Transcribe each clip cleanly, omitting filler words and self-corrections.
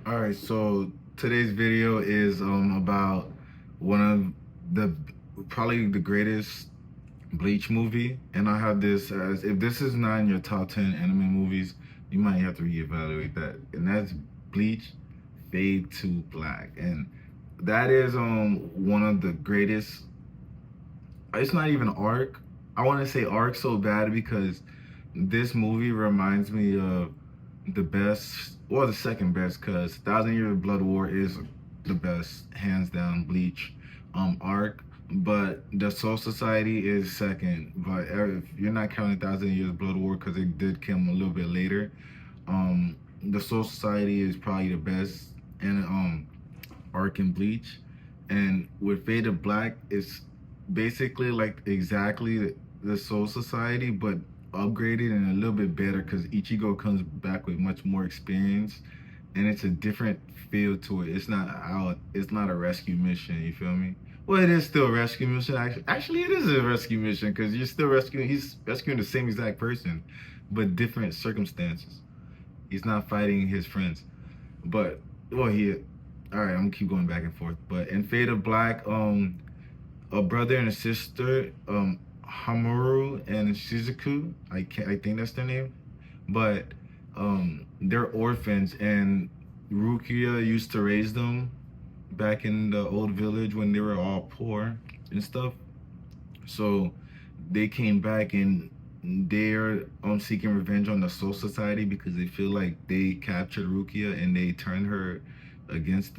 All right, so today's video is about one of the probably the greatest Bleach movie, and I have this as if this is not in your top 10 anime movies, you might have to reevaluate that, and that's Bleach Fade to Black, and that is one of the greatest. It's not even arc. I want to say arc so bad because this movie reminds me of the best, or the second best, because Thousand Year of Blood War is the best, hands down, Bleach arc. But the Soul Society is second. But if you're not counting Thousand Years of Blood War, because it did come a little bit later, the Soul Society is probably the best and arc in Bleach. And with Fade to Black, it's basically like exactly the Soul Society, but upgraded and a little bit better because Ichigo comes back with much more experience, and it's a different feel to it. It's not out. It's not a rescue mission. You feel me? Well, it is still a rescue mission. Actually, it is a rescue mission because you're still rescuing. He's rescuing the same exact person, but different circumstances. He's not fighting his friends, but well, he. All right, I'm gonna keep going back and forth. But in Fate of Black, a brother and a sister, Hamaru and Shizuku. I think that's their name, but they're orphans, and Rukia used to raise them back in the old village when they were all poor and stuff. So they came back and they're seeking revenge on the Soul Society because they feel like they captured Rukia and they turned her against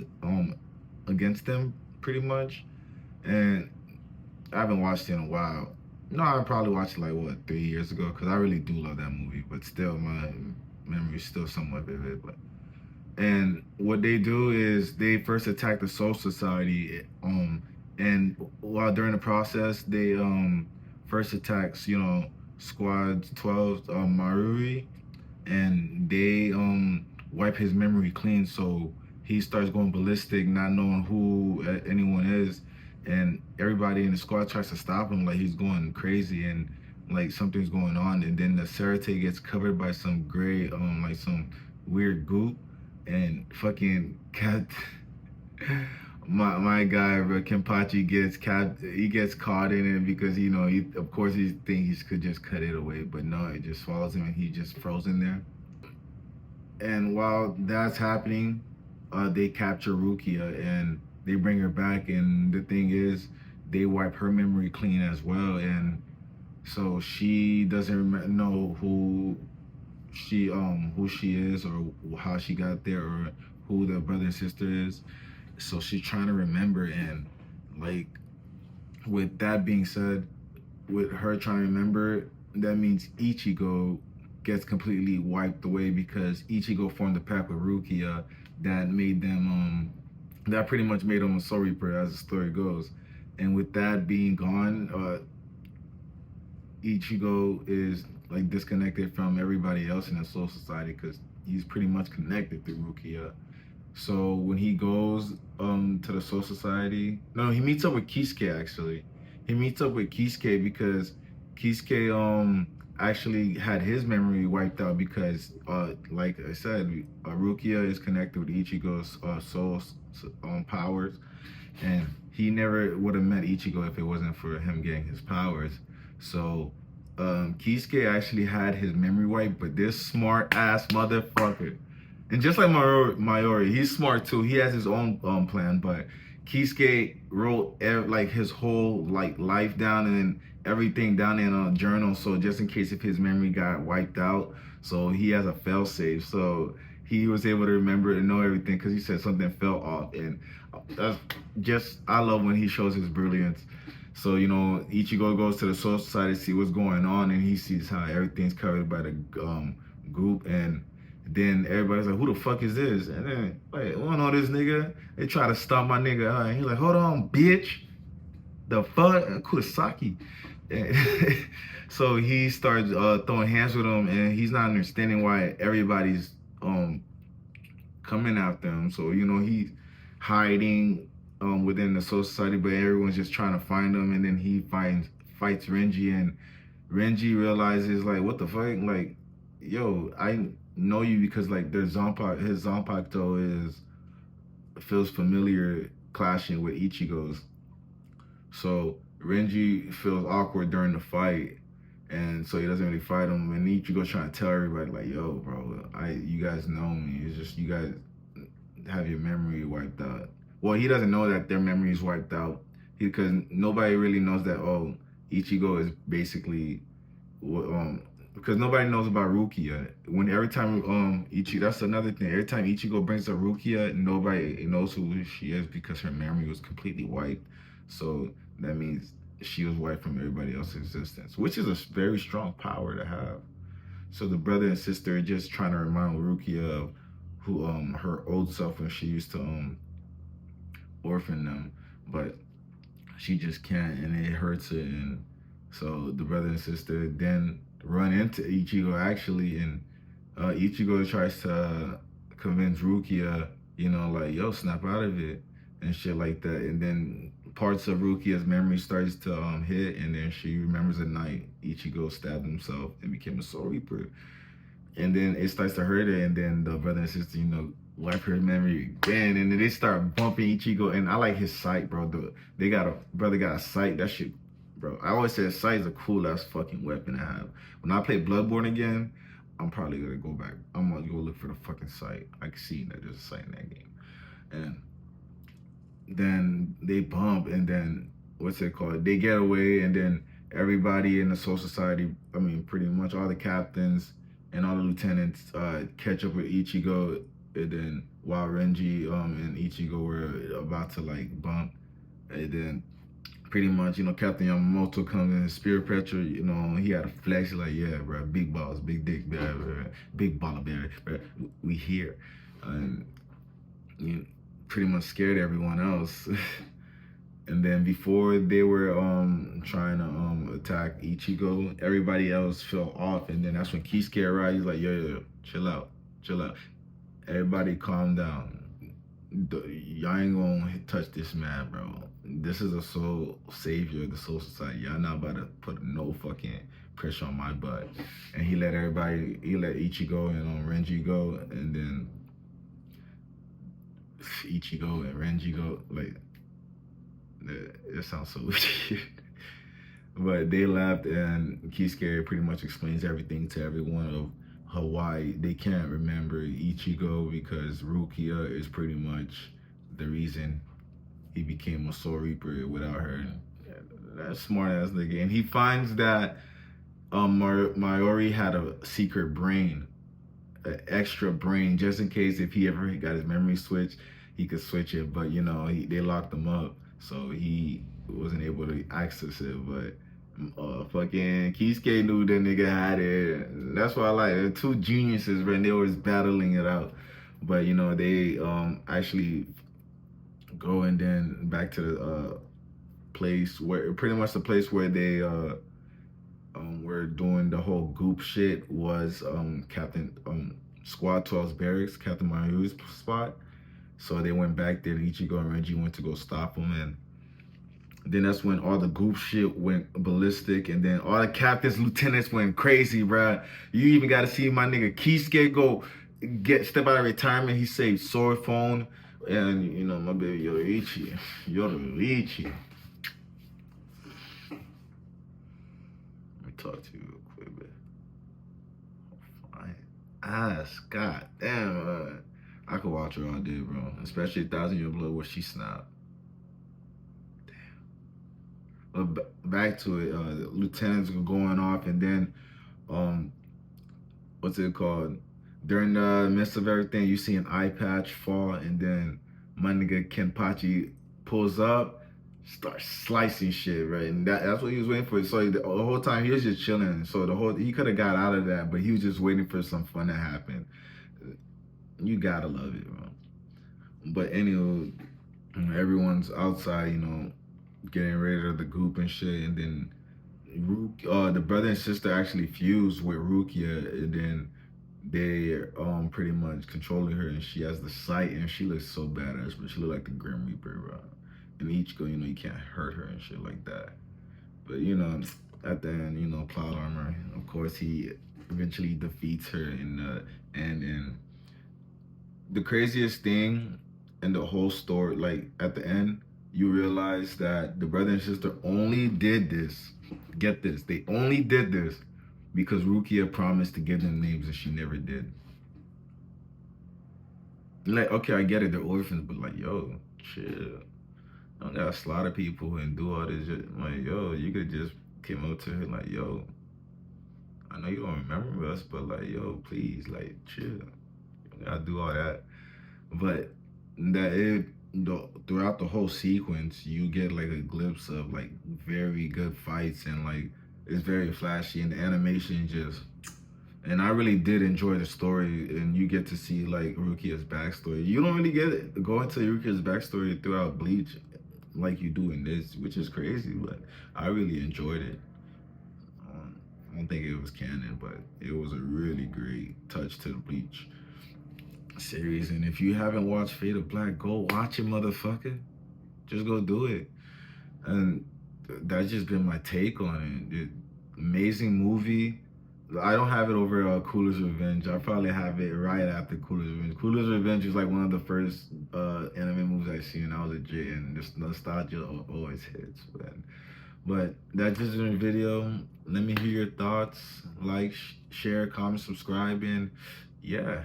against them pretty much. And I haven't watched it in a while. No, I probably watched it like what 3 years ago because I really do love that movie. But still, my memory is still somewhat vivid. But and what they do is they first attack the Soul Society. And while during the process, they first attacks Squad 12 Marui, and they wipe his memory clean. So he starts going ballistic, not knowing who anyone is, and everybody in the squad tries to stop him, like he's going crazy and like something's going on. And then the Sarate gets covered by some gray, like some weird goop, and fucking cat. My guy, bro, Kenpachi he gets caught in it because he of course he thinks he could just cut it away, but no, it just follows him and he just frozen there. And while that's happening, they capture Rukia and they bring her back. And the thing is, they wipe her memory clean as well, and so she doesn't know who she is or how she got there or who the brother and sister is. So she's trying to remember, and like with that being said, with her trying to remember, that means Ichigo gets completely wiped away because Ichigo formed a pact with Rukia that made them that pretty much made him a Soul Reaper as the story goes. And with that being gone, Ichigo is like disconnected from everybody else in the Soul Society because he's pretty much connected through Rukia. So when he goes to the Soul Society, no, he meets up with Kisuke actually. He meets up with Kisuke because Kisuke actually had his memory wiped out because like I said, Rukia is connected with Ichigo's soul powers, and he never would have met Ichigo if it wasn't for him getting his powers. So Kisuke actually had his memory wiped, but this smart ass motherfucker, and just like Mayori, he's smart too. He has his own plan, but Kisuke wrote like his whole like life down and everything down in a journal. So just in case if his memory got wiped out, so he has a fail safe. So he was able to remember and know everything because he said something fell off. And that's just, I love when he shows his brilliance. So Ichigo goes to the Soul Society to see what's going on, and he sees how everything's covered by the group. And then everybody's like, who the fuck is this? And then, like, I don't know this nigga. They try to stop my nigga out. And he's like, hold on, bitch. The fuck? Kurosaki. So he starts throwing hands with him, and he's not understanding why everybody's coming after him. So, he's hiding within the Soul Society, but everyone's just trying to find him. And then he fights Renji, and Renji realizes, like, what the fuck? Like, yo, know you because like their his Zanpakuto is feels familiar clashing with Ichigo's. So Renji feels awkward during the fight, and so he doesn't really fight him. And Ichigo's trying to tell everybody like, "Yo, bro, you guys know me. It's just you guys have your memory wiped out." Well, he doesn't know that their memory is wiped out because nobody really knows that. Oh, Ichigo is basically because nobody knows about Rukia. When every time that's another thing. Every time Ichigo brings up Rukia, nobody knows who she is because her memory was completely wiped. So that means she was wiped from everybody else's existence, which is a very strong power to have. So the brother and sister are just trying to remind Rukia of who her old self when she used to orphan them, but she just can't, and it hurts her. And so the brother and sister then run into Ichigo actually, and Ichigo tries to convince Rukia, like, yo, snap out of it and shit like that. And then parts of Rukia's memory starts to hit, and then she remembers the night Ichigo stabbed himself and became a Soul Reaper. And then it starts to hurt her, and then the brother and sister, wipe her memory again, and then they start bumping Ichigo. And I like his sight, bro. Brother got a sight. That shit, bro. I always say sight is a cool ass fucking weapon to have. When I play Bloodborne again, I'm probably gonna go back. I'm gonna go look for the fucking sight. I can see that there's a sight in that game. And then they bump, and then what's it called? They get away, and then everybody in the Soul Society, I mean, pretty much all the captains and all the lieutenants catch up with Ichigo, and then while Renji and Ichigo were about to like bump, and then pretty much, Captain Yamamoto comes in, spirit pressure, he had a flex like, yeah, bro, big balls, big dick, bro, big baller, bro, we here. And pretty much scared everyone else. And then before they were trying to attack Ichigo, everybody else fell off. And then that's when Kisuke arrived. He's like, yo, chill out. Everybody calm down. Y'all ain't gonna touch this man, bro. This is a soul savior of the Soul Society. Y'all not about to put no fucking pressure on my butt. And he let Ichigo and Renji go, and then Ichigo and Renji go, like, it sounds so weird. But they left, and Kisuke pretty much explains everything to everyone of Hawaii. They can't remember Ichigo because Rukia is pretty much the reason he became a Soul Reaper without her. That's smart ass nigga. And he finds that Mayuri had a secret brain, an extra brain, just in case if he ever got his memory switched, he could switch it. But they locked him up, so he wasn't able to access it. But fucking Kisuke knew that nigga had it. That's why I like it. They're two geniuses, right? And they always battling it out. But they actually go, and then back to the place where pretty much the place where they were doing the whole goop shit was Captain Squad 12's barracks, Captain Mayuri's spot. So they went back there, and Ichigo and Renji went to go stop him, and then that's when all the goop shit went ballistic, and then all the captains, lieutenants went crazy, bruh. You even got to see my nigga Kisuke go step out of retirement. He saved Sword Phone, and my baby Yoruichi. Let me talk to you real quick, man. Fine ass, god damn. I could watch her all day, bro. Especially 1,000 Year Blood where she snapped. Back to it, the lieutenants were going off, and then what's it called, during the midst of everything, you see an eye patch fall, and then my nigga Kenpachi pulls up, starts slicing shit, right? And that's what he was waiting for. So the whole time he was just chilling. So he could have got out of that, but he was just waiting for some fun to happen. You gotta love it, bro. But anyway, everyone's outside, getting rid of the goop and shit, and then the brother and sister actually fused with Rukia, and then they're pretty much controlling her, and she has the sight, and she looks so badass, but she look like the Grim Reaper, bro. And Ichigo, you can't hurt her and shit like that. But at the end, plot armor. Of course, he eventually defeats her in the end. And the craziest thing in the whole story, like at the end, you realize that the brother and sister only did this. Get this, they only did this because Rukia promised to give them names and she never did. Like, okay, I get it, they're orphans, but like, yo, chill. I don't gotta slaughter people and do all this shit. Like, yo, you could just came up to her like, yo, I know you don't remember us, but like, yo, please, like, chill. You don't gotta do all that. But that it throughout the whole sequence, you get like a glimpse of like very good fights and like it's very flashy and the animation just. And I really did enjoy the story, and you get to see like Rukia's backstory. You don't really get it, go into Rukia's backstory throughout Bleach like you do in this, which is crazy. But I really enjoyed it. I don't think it was canon, but it was a really great touch to the Bleach series. And if you haven't watched Fade of Black, go watch it, motherfucker. Just go do it. And that's just been my take on it. Amazing movie. I don't have it over Cooler's Revenge. I probably have it right after Cooler's Revenge. Cooler's Revenge is like one of the first anime movies I've seen. I was a J, and this nostalgia always hits. But that's just in the video. Let me hear your thoughts. Like, share, comment, subscribe, and yeah.